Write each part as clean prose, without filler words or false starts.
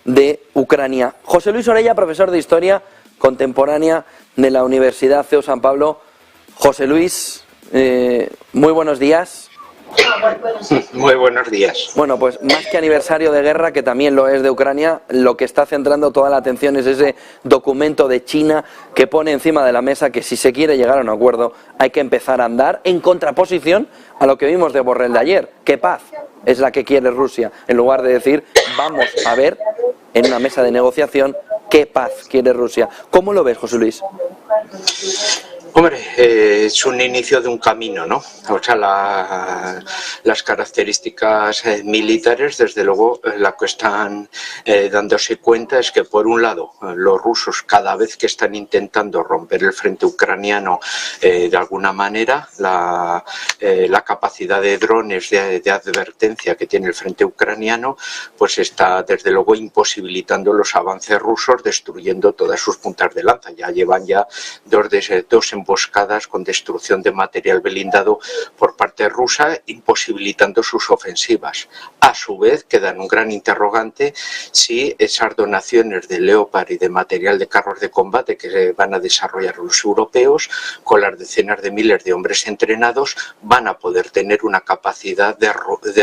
de Ucrania. José Luis Orella, profesor de Historia Contemporánea de la Universidad CEU San Pablo. José Luis, muy buenos días. Muy buenos días. Bueno, pues más que aniversario de guerra, que también lo es de Ucrania, lo que está centrando toda la atención es ese documento de China que pone encima de la mesa que si se quiere llegar a un acuerdo hay que empezar a andar en contraposición a lo que vimos de Borrell de ayer, que paz es la que quiere Rusia, en lugar de decir vamos a ver en una mesa de negociación qué paz quiere Rusia. ¿Cómo lo ves, José Luis? Hombre, es un inicio de un camino, ¿no? O sea, las características militares, desde luego, la que están dándose cuenta es que, por un lado, los rusos, cada vez que están intentando romper el frente ucraniano, de alguna manera, la capacidad de drones de advertencia que tiene el frente ucraniano, pues está, desde luego, imposibilitando los avances rusos, destruyendo todas sus puntas de lanza. Ya llevan dos emboscadas con destrucción de material blindado por parte rusa, imposibilitando sus ofensivas. A su vez, queda en un gran interrogante si esas donaciones de Leopard y de material de carros de combate que van a desarrollar los europeos, con las decenas de miles de hombres entrenados, van a poder tener una capacidad de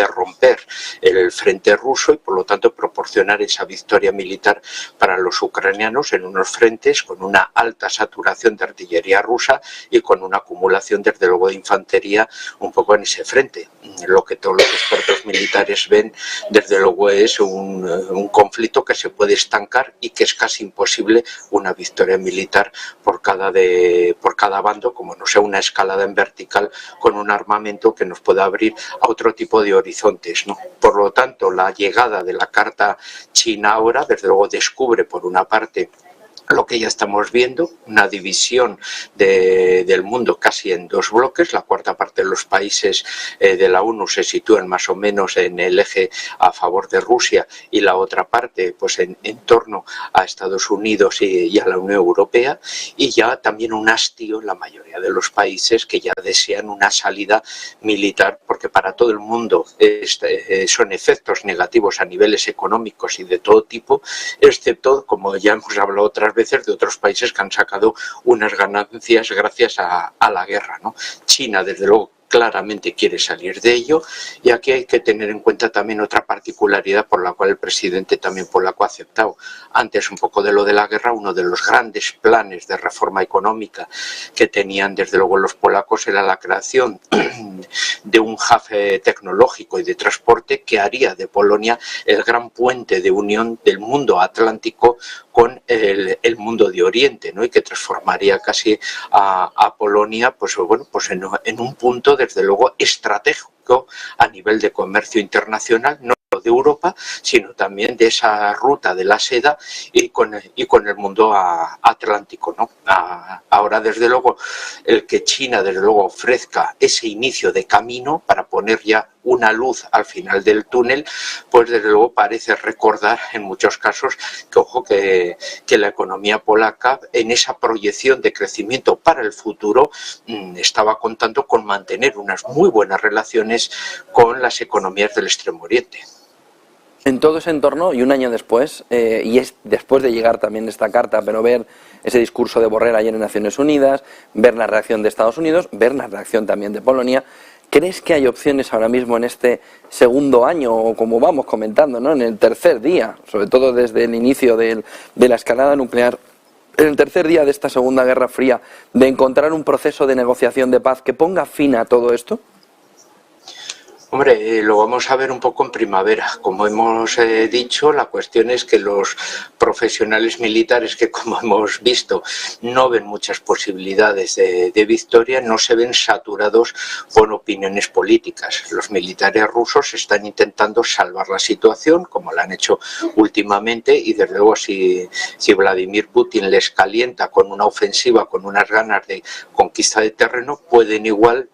romper el frente ruso y, por lo tanto, proporcionar esa victoria militar para los ucranianos en unos frentes con una alta saturación de artillería rusa y con una acumulación, desde luego, de infantería un poco en ese frente. Lo que todos los expertos militares ven, desde luego, es un conflicto que se puede estancar y que es casi imposible una victoria militar por cada bando, como no sea una escalada en vertical con un armamento que nos pueda abrir a otro tipo de horizontes, ¿no? Por lo tanto, la llegada de la carta china ahora, desde luego, descubre, por una parte, lo que ya estamos viendo, una división del mundo casi en dos bloques. La cuarta parte de los países de la ONU se sitúan más o menos en el eje a favor de Rusia y la otra parte pues en torno a Estados Unidos y a la Unión Europea, y ya también un hastío en la mayoría de los países que ya desean una salida militar, porque para todo el mundo son efectos negativos a niveles económicos y de todo tipo, excepto, como ya hemos hablado otras veces, de otros países que han sacado unas ganancias gracias a la guerra, ¿no? China, desde luego, claramente quiere salir de ello, y aquí hay que tener en cuenta también otra particularidad por la cual el presidente también polaco ha aceptado. Antes, un poco de lo de la guerra, uno de los grandes planes de reforma económica que tenían, desde luego, los polacos era la creación de un hub tecnológico y de transporte que haría de Polonia el gran puente de unión del mundo atlántico con el mundo de Oriente, ¿no? Y que transformaría casi a Polonia, pues bueno, pues en un punto, desde luego, estratégico a nivel de comercio internacional, no de Europa, sino también de esa ruta de la seda y con el mundo atlántico, ¿no? Ahora, desde luego, el que China, desde luego, ofrezca ese inicio de camino para poner ya una luz al final del túnel, pues desde luego parece recordar en muchos casos que, ojo, que la economía polaca, en esa proyección de crecimiento para el futuro, estaba contando con mantener unas muy buenas relaciones con las economías del Extremo Oriente. En todo ese entorno, y un año después, y es después de llegar también esta carta, pero ver ese discurso de Borrell ayer en Naciones Unidas, ver la reacción de Estados Unidos, ver la reacción también de Polonia, ¿crees que hay opciones ahora mismo en este segundo año, o como vamos comentando, ¿no?, en el tercer día, sobre todo desde el inicio de la escalada nuclear, en el tercer día de esta Segunda Guerra Fría, de encontrar un proceso de negociación de paz que ponga fin a todo esto? Hombre, lo vamos a ver un poco en primavera. Como hemos dicho, la cuestión es que los profesionales militares, que como hemos visto no ven muchas posibilidades de victoria, no se ven saturados por opiniones políticas. Los militares rusos están intentando salvar la situación, como lo han hecho últimamente, y desde luego si Vladimir Putin les calienta con una ofensiva, con unas ganas de conquista de terreno, pueden igual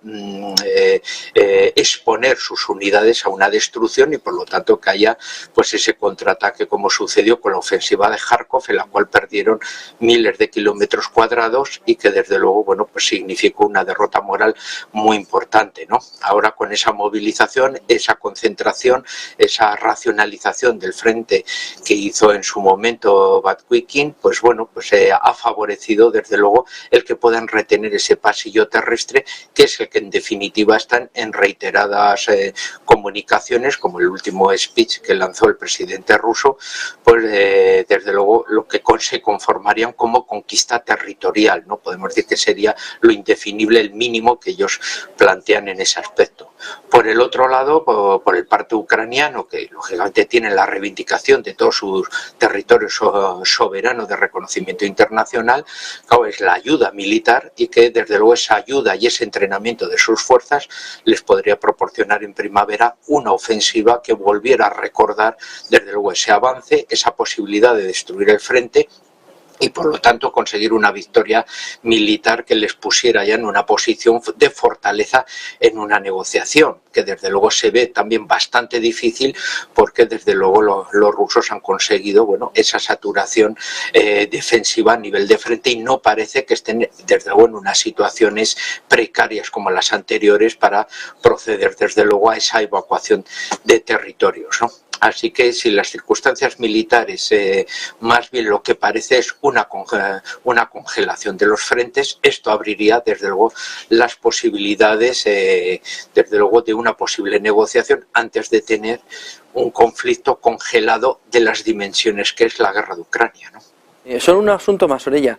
exponer sus unidades a una destrucción y por lo tanto que haya pues ese contraataque como sucedió con la ofensiva de Kharkov, en la cual perdieron miles de kilómetros cuadrados y que desde luego bueno pues significó una derrota moral muy importante, ¿no? Ahora con esa movilización, esa concentración, esa racionalización del frente que hizo en su momento Batkuikin, pues bueno, pues ha favorecido desde luego el que puedan retener ese pasillo terrestre, que es el que en definitiva están en reiteradas comunicaciones, como el último speech que lanzó el presidente ruso, pues desde luego lo que se conformarían como conquista territorial, ¿no? Podemos decir que sería lo indefinible, el mínimo que ellos plantean en ese aspecto. Por el otro lado, por el parte ucraniano, que lógicamente tiene la reivindicación de todos sus territorios soberanos de reconocimiento internacional, claro, es la ayuda militar y que desde luego esa ayuda y ese entrenamiento de sus fuerzas les podría proporcionar en primavera una ofensiva que volviera a recordar desde luego ese avance, esa posibilidad de destruir el frente y por lo tanto conseguir una victoria militar que les pusiera ya en una posición de fortaleza en una negociación, que desde luego se ve también bastante difícil porque desde luego los rusos han conseguido bueno, esa saturación defensiva a nivel de frente y no parece que estén desde luego en unas situaciones precarias como las anteriores para proceder desde luego a esa evacuación de territorios, ¿no? Así que si las circunstancias militares más bien lo que parece es una congelación de los frentes, esto abriría desde luego las posibilidades desde luego de una posible negociación antes de tener un conflicto congelado de las dimensiones que es la guerra de Ucrania, ¿no? Solo un asunto más, Orella.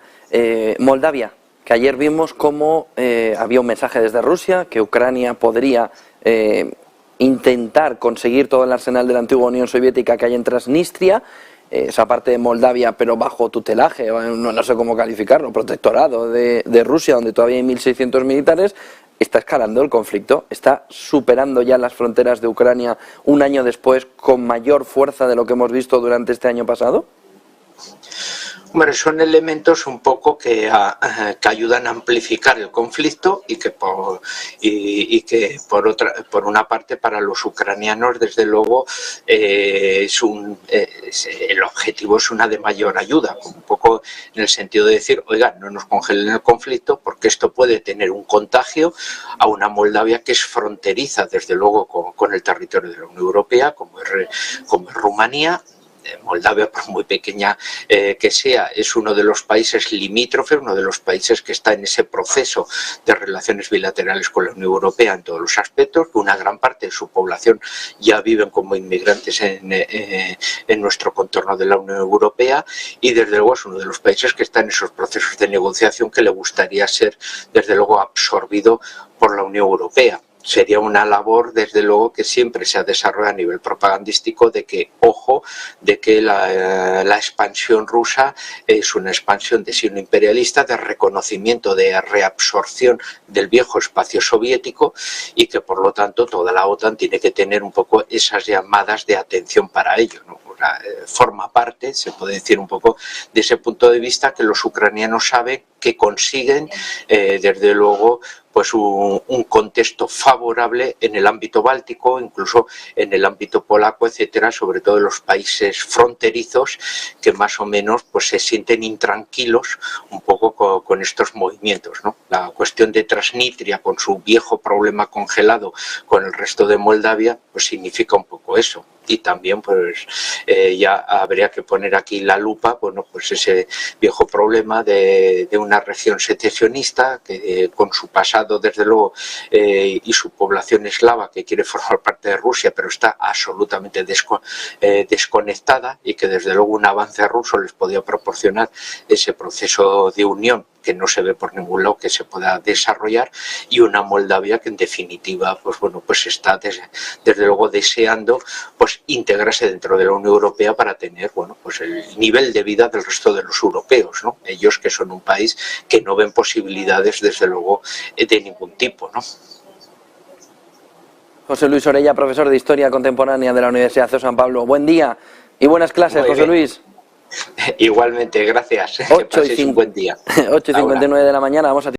Moldavia, que ayer vimos cómo había un mensaje desde Rusia que Ucrania podría intentar conseguir todo el arsenal de la antigua Unión Soviética que hay en Transnistria, esa parte de Moldavia, pero bajo tutelaje, no sé cómo calificarlo, protectorado de Rusia, donde todavía hay 1.600 militares. Está escalando el conflicto, está superando ya las fronteras de Ucrania un año después con mayor fuerza de lo que hemos visto durante este año pasado. Bueno, son elementos un poco que ayudan a amplificar el conflicto y que por una parte para los ucranianos desde luego el objetivo es una de mayor ayuda, un poco en el sentido de decir, oiga, no nos congelen el conflicto porque esto puede tener un contagio a una Moldavia que es fronteriza desde luego con el territorio de la Unión Europea, como es Rumanía. Moldavia, por muy pequeña que sea, es uno de los países limítrofes, uno de los países que está en ese proceso de relaciones bilaterales con la Unión Europea en todos los aspectos, que una gran parte de su población ya viven como inmigrantes en nuestro contorno de la Unión Europea y desde luego es uno de los países que está en esos procesos de negociación que le gustaría ser desde luego absorbido por la Unión Europea. Sería una labor, desde luego, que siempre se ha desarrollado a nivel propagandístico de que, ojo, de que la expansión rusa es una expansión de signo imperialista, de reconocimiento, de reabsorción del viejo espacio soviético y que, por lo tanto, toda la OTAN tiene que tener un poco esas llamadas de atención para ello, ¿no? Forma parte, se puede decir un poco, de ese punto de vista que los ucranianos saben que consiguen, desde luego, pues un contexto favorable en el ámbito báltico, incluso en el ámbito polaco, etcétera, sobre todo en los países fronterizos que más o menos pues se sienten intranquilos un poco con estos movimientos, ¿no? La cuestión de Transnistria con su viejo problema congelado con el resto de Moldavia pues significa un poco eso. Y también pues ya habría que poner aquí la lupa, bueno, pues ese viejo problema de una región secesionista que con su pasado desde luego y su población eslava que quiere formar parte de Rusia pero está absolutamente desconectada y que desde luego un avance ruso les podía proporcionar ese proceso de unión que no se ve por ningún lado que se pueda desarrollar y una Moldavia que en definitiva pues bueno pues está desde luego deseando pues integrarse dentro de la Unión Europea para tener bueno pues el nivel de vida del resto de los europeos, ¿no? Ellos que son un país que no ven posibilidades desde luego de ningún tipo, ¿no? José Luis Orella, profesor de Historia Contemporánea de la Universidad de San Pablo. Buen día y buenas clases, José Luis. Igualmente, gracias. Que paséis un buen día. 8:59 de la mañana, vamos a